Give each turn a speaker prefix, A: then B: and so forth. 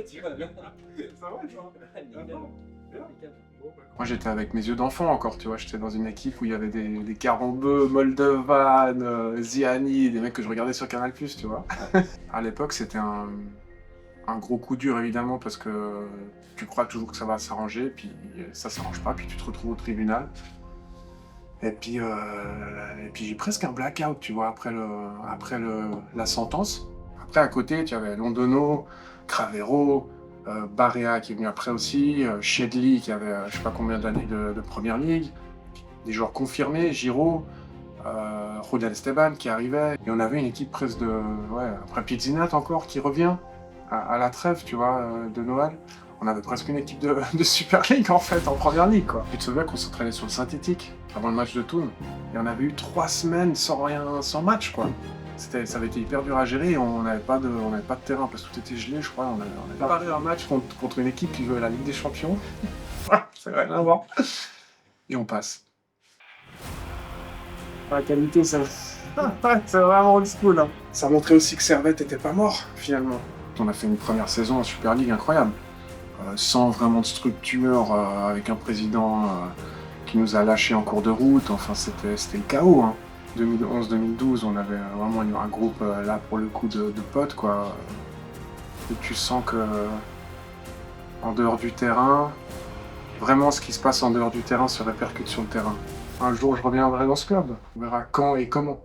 A: Tu vas bien.
B: Ça va, toi?
A: Nickel.
B: Bien.
A: Impeccable.
B: Moi, j'étais avec mes yeux d'enfant encore, tu vois. J'étais dans une équipe où il y avait des Karambeu, Moldovan, Ziani, des mecs que je regardais sur Canal+, tu vois. À l'époque, c'était un gros coup dur, évidemment, parce que tu crois toujours que ça va s'arranger, puis ça s'arrange pas, puis tu te retrouves au tribunal. Et puis j'ai presque un blackout, tu vois, la sentence. Après, à côté, tu avais Londono, Cravero, Barea qui est venu après aussi, Shedley qui avait je sais pas combien d'années de Première Ligue, des joueurs confirmés, Giroud, Rodel Esteban qui arrivait. Et on avait une équipe presque de... Ouais, après Pizzinat encore qui revient à la trêve, tu vois, de Noël. On avait presque une équipe de Super League en fait, en Première Ligue quoi. Tu te souviens qu'on s'entraînait sur le synthétique avant le match de Toon. Et on avait eu 3 semaines sans match quoi. Ça avait été hyper dur à gérer et on n'avait pas de terrain parce que tout était gelé, je crois. On a préparé un match contre une équipe qui jouait la Ligue des Champions. C'est rien à voir. Et on passe. La qualité, c'est vraiment old school. Hein. Ça montrait aussi que Servette était pas mort, finalement. On a fait une première saison en Super League incroyable. Sans vraiment de structure, avec un président qui nous a lâchés en cours de route. Enfin, c'était le chaos. Hein. 2011-2012, on avait vraiment eu un groupe, là, pour le coup, de potes, quoi. Et tu sens que, en dehors du terrain, vraiment ce qui se passe en dehors du terrain se répercute sur le terrain. Un jour, je reviendrai dans ce club. On verra quand et comment.